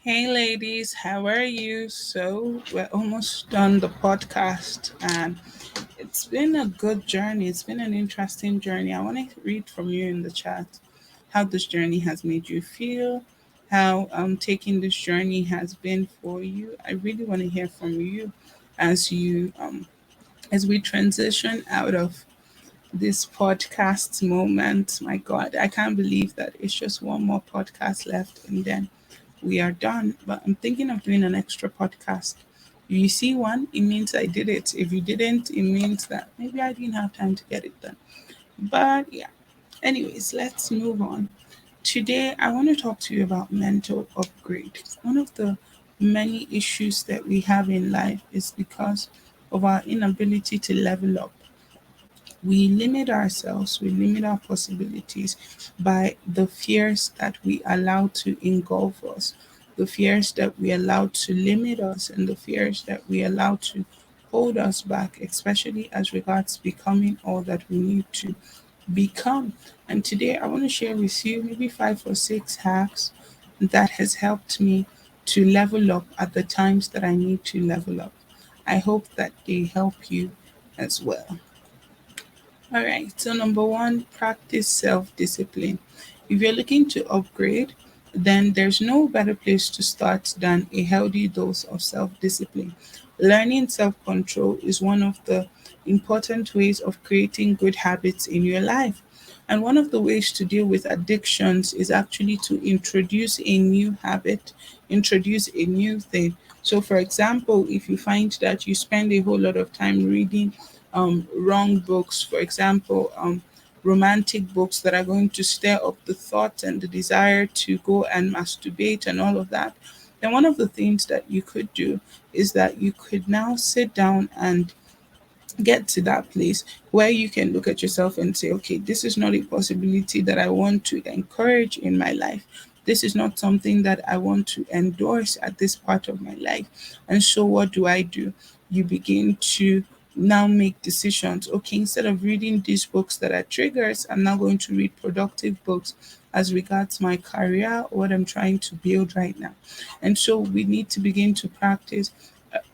Hey ladies, how are you? So, we're almost done the podcast and it's been a good journey. It's been an interesting journey. I want to read from you in the chat how this journey has made you feel, how taking this journey has been for you. I really want to hear from you as as we transition out of this podcast moment. My God, I can't believe that it's just one more podcast left and then we are done. But I'm thinking of doing an extra podcast. If you see one, it means I did it. If you didn't, it means that maybe I didn't have time to get it done. But yeah, anyways, let's move on. Today, I want to talk to you about mental upgrade. One of the many issues that we have in life is because of our inability to level up. We limit ourselves, we limit our possibilities by the fears that we allow to engulf us, the fears that we allow to limit us, and the fears that we allow to hold us back, especially as regards becoming all that we need to become. And today I want to share with you maybe 5 or 6 hacks that has helped me to level up at the times that I need to level up. I hope that they help you as well. All right. So, number one, practice self discipline. If you're looking to upgrade, then there's no better place to start than a healthy dose of self discipline. Learning self control is one of the important ways of creating good habits in your life. And one of the ways to deal with addictions is actually to introduce a new habit, introduce a new thing. So, for example, if you find that you spend a whole lot of time reading wrong books, for example, romantic books that are going to stir up the thought and the desire to go and masturbate and all of that, then one of the things that you could do is that you could now sit down and get to that place where you can look at yourself and say, okay, this is not a possibility that I want to encourage in my life. This is not something that I want to endorse at this part of my life. And so, what do? You begin to now make decisions. Okay, instead of reading these books that are triggers, I'm now going to read productive books as regards my career, what I'm trying to build right now. And so, we need to begin to practice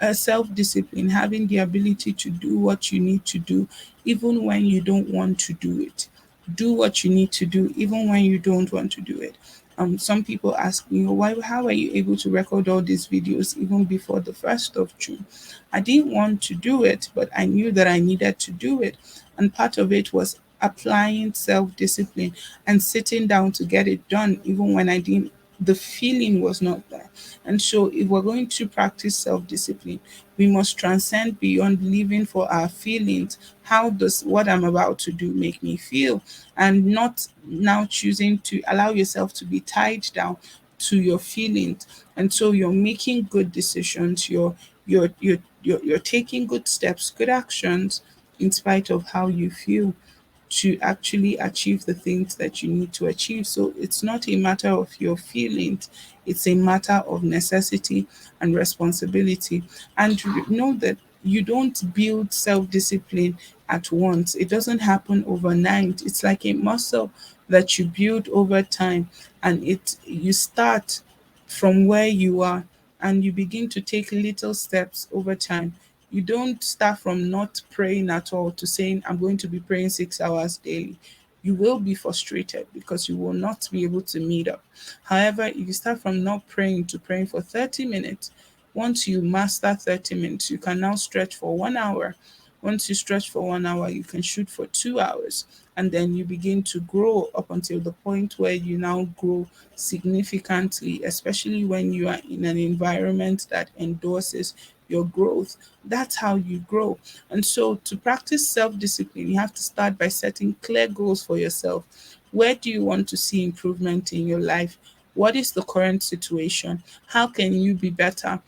a self discipline, having the ability to do what you need to do, even when you don't want to do it. Do what you need to do, even when you don't want to do it. Some people ask me, why, how are you able to record all these videos even before the 1st of June? I didn't want to do it, but I knew that I needed to do it. And part of it was applying self discipline and sitting down to get it done, even when I didn't, the feeling was not there. And so, if we're going to practice self discipline, we must transcend beyond living for our feelings. How does what I'm about to do make me feel? And not now choosing to allow yourself to be tied down to your feelings. And so, you're making good decisions, you're taking good steps, good actions, in spite of how you feel to actually achieve the things that you need to achieve. So it's not a matter of your feelings, it's a matter of necessity and responsibility. And you know that you don't build self discipline at once, it doesn't happen overnight. It's like a muscle that you build over time, and you start from where you are and you begin to take little steps over time. You don't start from not praying at all to saying, I'm going to be praying 6 hours daily. You will be frustrated because you will not be able to meet up. However, if you start from not praying to praying for 30 minutes, once you master 30 minutes, you can now stretch for 1 hour. Once you stretch for 1 hour, you can shoot for 2 hours. And then you begin to grow up until the point where you now grow significantly, especially when you are in an environment that endorses your growth. That's how you grow. And so, to practice self discipline, you have to start by setting clear goals for yourself. Where do you want to see improvement in your life? What is the current situation? How can you be better?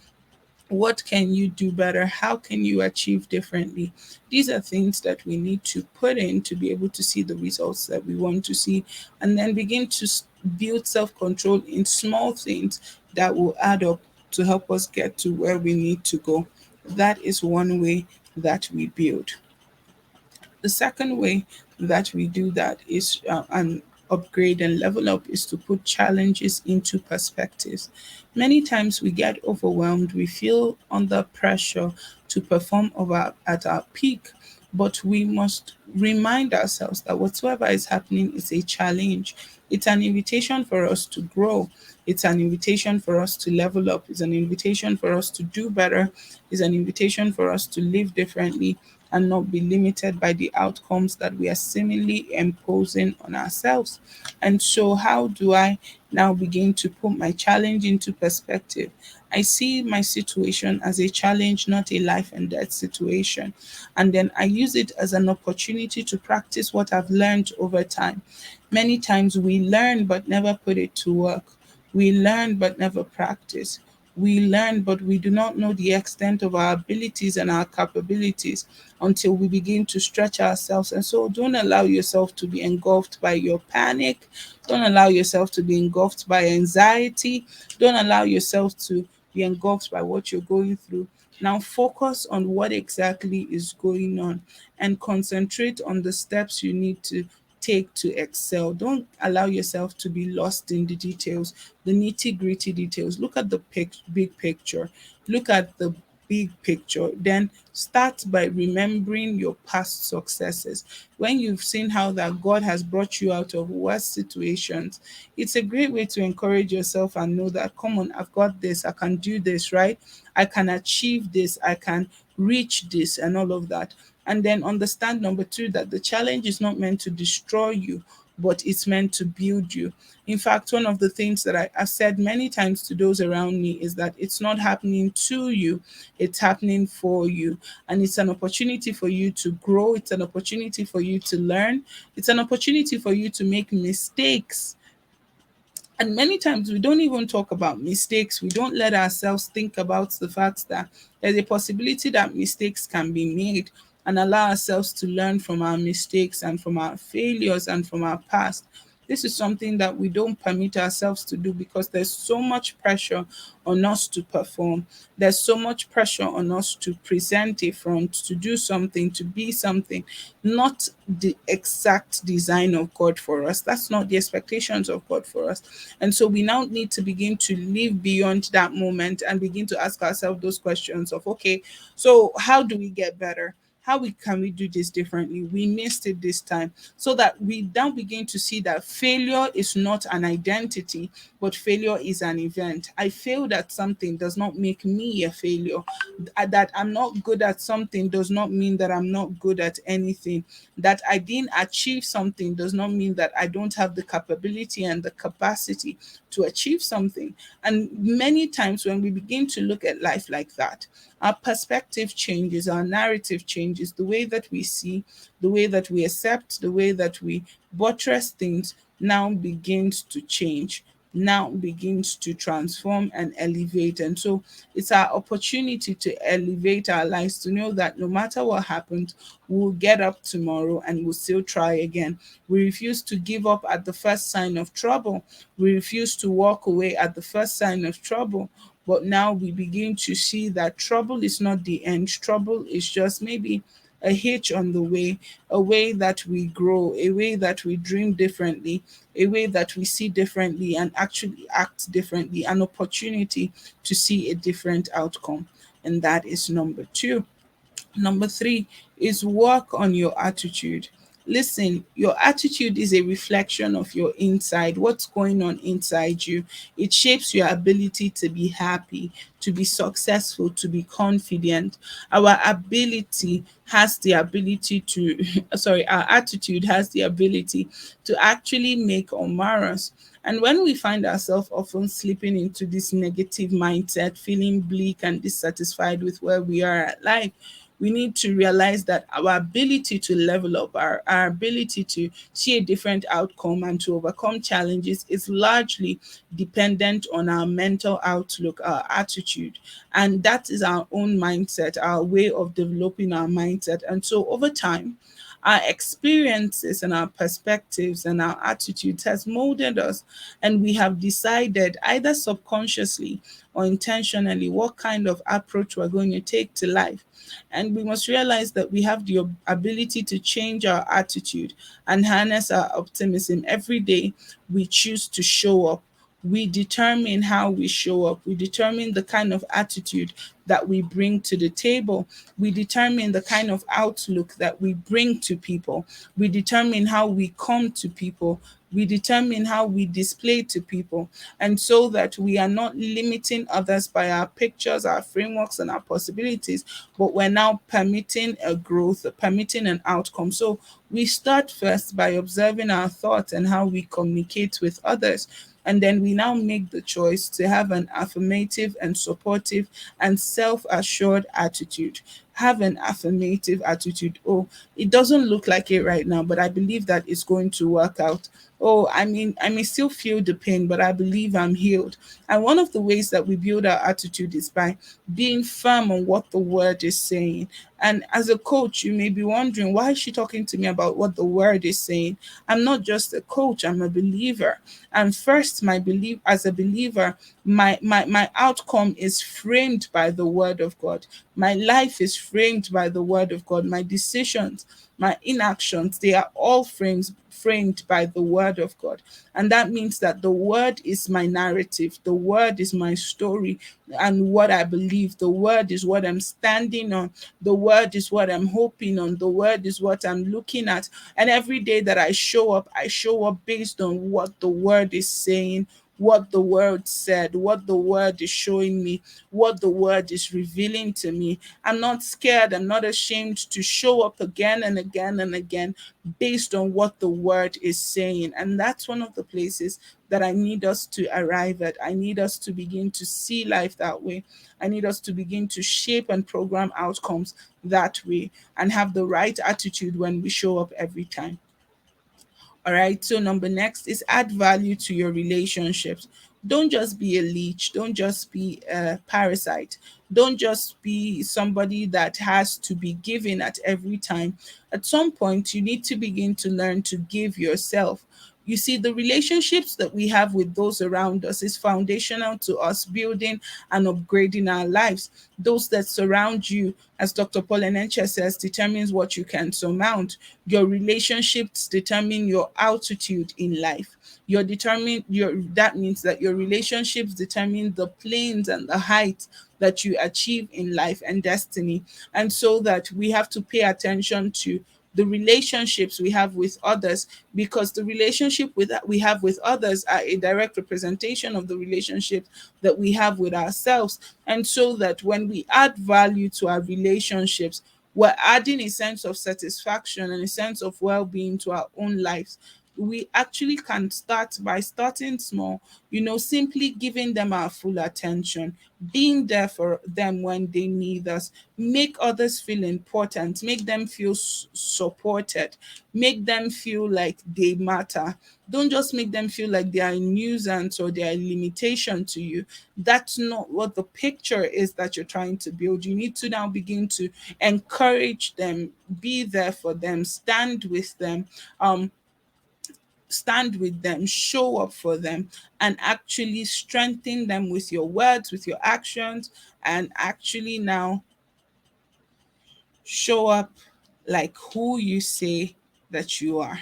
What can you do better? How can you achieve differently? These are things that we need to put in to be able to see the results that we want to see, and then begin to build self control in small things that will add up to help us get to where we need to go. That is one way that we build. The second way that we do that is, and upgrade and level up is to put challenges into perspectives. Many times we get overwhelmed, we feel under pressure to perform at our peak, but we must remind ourselves that whatsoever is happening is a challenge. It's an invitation for us to grow. It's an invitation for us to level up. It's an invitation for us to do better. It's an invitation for us to live differently and not be limited by the outcomes that we are seemingly imposing on ourselves. And so, how do I now begin to put my challenge into perspective? I see my situation as a challenge, not a life and death situation. And then I use it as an opportunity to practice what I've learned over time. Many times we learn but never put it to work. We learn but never practice. We learn, but we do not know the extent of our abilities and our capabilities until we begin to stretch ourselves. And so, don't allow yourself to be engulfed by your panic. Don't allow yourself to be engulfed by anxiety. Don't allow yourself to be engulfed by what you're going through. Now, focus on what exactly is going on and concentrate on the steps you need to take to excel. Don't allow yourself to be lost in the details, the nitty gritty details. Look at the big picture. Look at the big picture. Then start by remembering your past successes. When you've seen how that God has brought you out of worst situations, it's a great way to encourage yourself and know that, come on, I've got this, I can do this, right? I can achieve this, I can reach this, and all of that. And then understand, number two, that the challenge is not meant to destroy you, but it's meant to build you. In fact, one of the things that I've said many times to those around me is that it's not happening to you, it's happening for you. And it's an opportunity for you to grow, it's an opportunity for you to learn, it's an opportunity for you to make mistakes. And many times we don't even talk about mistakes. We don't let ourselves think about the fact that there's a possibility that mistakes can be made, and allow ourselves to learn from our mistakes and from our failures and from our past. This is something that we don't permit ourselves to do because there's so much pressure on us to perform. There's so much pressure on us to present a front, to do something, to be something, not the exact design of God for us. That's not the expectations of God for us. And so we now need to begin to live beyond that moment and begin to ask ourselves those questions of, okay, so how do we get better? Can we do this differently? We missed it this time. So that we now begin to see that failure is not an identity, but failure is an event. I failed at something does not make me a failure. That I'm not good at something does not mean that I'm not good at anything. That I didn't achieve something does not mean that I don't have the capability and the capacity to achieve something. And many times when we begin to look at life like that, our perspective changes, our narrative changes, the way that we see, the way that we accept, the way that we buttress things now begins to change, now begins to transform and elevate. And so it's our opportunity to elevate our lives, to know that no matter what happens, we'll get up tomorrow and we'll still try again. We refuse to give up at the first sign of trouble. We refuse to walk away at the first sign of trouble. But now we begin to see that trouble is not the end. Trouble is just maybe a hitch on the way, a way that we grow, a way that we dream differently, a way that we see differently and actually act differently, an opportunity to see a different outcome. And that is number two. Number three is work on your attitude. Listen, your attitude is a reflection of your inside, what's going on inside you. It shapes your ability to be happy, to be successful, to be confident. Our ability has the ability to, sorry, our attitude has the ability to actually make or mar us. And when we find ourselves often slipping into this negative mindset, feeling bleak and dissatisfied with where we are at life, we need to realize that our ability to level up, our ability to see a different outcome and to overcome challenges is largely dependent on our mental outlook, our attitude. And that is our own mindset, our way of developing our mindset. And so over time, Our experiences and our perspectives and our attitudes has molded us, and we have decided either subconsciously or intentionally what kind of approach we're going to take to life. And we must realize that we have the ability to change our attitude and harness our optimism every day we choose to show up. We determine how we show up. We determine the kind of attitude that we bring to the table. We determine the kind of outlook that we bring to people. We determine how we come to people. We determine how we display to people. And so that we are not limiting others by our pictures, our frameworks, and our possibilities, but we're now permitting a growth, permitting an outcome. So we start first by observing our thoughts and how we communicate with others. And then we now make the choice to have an affirmative and supportive and self assured attitude. Have an affirmative attitude. Oh, it doesn't look like it right now, but I believe that it's going to work out. Oh, I mean, I may still feel the pain, but I believe I'm healed. And one of the ways that we build our attitude is by being firm on what the word is saying. And as a coach, you may be wondering, why is she talking to me about what the word is saying? I'm not just a coach, I'm a believer. And first, my belief as a believer, my outcome is framed by the word of God. My life is framed by the word of God. My decisions, my inactions, they are all framed by the word of God. And that means that the word is my narrative, the word is my story and what I believe. The word is what I'm standing on, the word is what I'm hoping on, the word is what I'm looking at. And every day that I show up based on what the word is saying, what the word said, what the word is showing me, what the word is revealing to me. I'm not scared, I'm not ashamed to show up again and again and again based on what the word is saying. And that's one of the places that I need us to arrive at. I need us to begin to see life that way. I need us to begin to shape and program outcomes that way and have the right attitude when we show up every time. All right. So number next is add value to your relationships. Don't just be a leech. Don't just be a parasite. Don't just be somebody that has to be given at every time. At some point, you need to begin to learn to give yourself. You see, the relationships that we have with those around us is foundational to us building and upgrading our lives. Those that surround you, as Dr. Paul Enenche says, determines what you can surmount. Your relationships determine your altitude in life. That means that your relationships determine the planes and the height that you achieve in life and destiny. And so that we have to pay attention to the relationships we have with others, because the relationship with we have with others are a direct representation of the relationship that we have with ourselves. And so that when we add value to our relationships, we're adding a sense of satisfaction and a sense of well-being to our own lives. We actually can start by starting small, simply giving them our full attention, being there for them when they need us, make others feel important, make them feel supported, make them feel like they matter. Don't just make them feel like they are a nuisance or they are a limitation to you. That's not what the picture is that you're trying to build. You need to now begin to encourage them, be there for them, um, stand with them, show up for them, and actually strengthen them with your words, with your actions, and actually now show up like who you say that you are.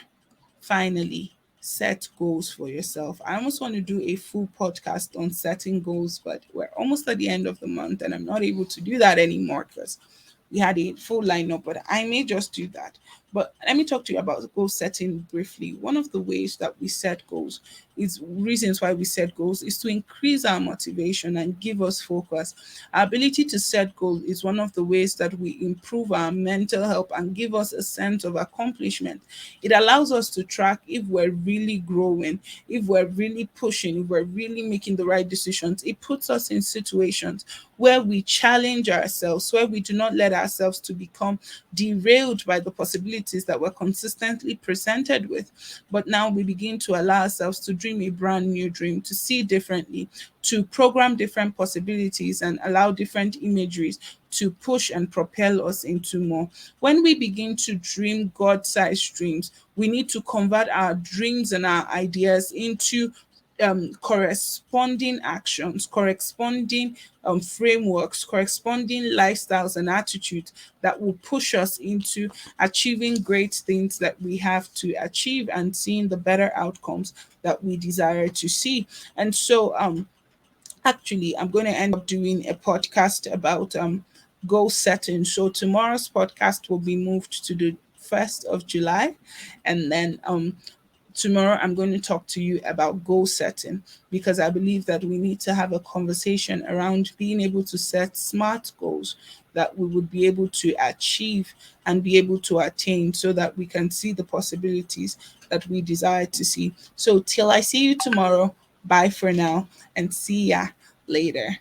Finally, set goals for yourself. I almost want to do a full podcast on setting goals, but we're almost at the end of the month and I'm not able to do that anymore because we had a full lineup, but I may just do that. But let me talk to you about goal setting briefly. One of the ways that we set goals is reasons why we set goals is to increase our motivation and give us focus. Our ability to set goals is one of the ways that we improve our mental health and give us a sense of accomplishment. It allows us to track if we're really growing, if we're really pushing, if we're really making the right decisions. It puts us in situations where we challenge ourselves, where we do not let ourselves to become derailed by the possibility possibilities that we're consistently presented with. But now we begin to allow ourselves to dream a brand new dream, to see differently, to program different possibilities and allow different imageries to push and propel us into more. When we begin to dream God sized dreams, we need to convert our dreams and our ideas into corresponding actions, corresponding frameworks, corresponding lifestyles and attitudes that will push us into achieving great things that we have to achieve and seeing the better outcomes that we desire to see. And so, actually, I'm going to end up doing a podcast about goal setting. So tomorrow's podcast will be moved to the 1st of July, and then tomorrow I'm going to talk to you about goal setting, because I believe that we need to have a conversation around being able to set smart goals that we would be able to achieve and be able to attain, so that we can see the possibilities that we desire to see. So till I see you tomorrow, bye for now and see ya later.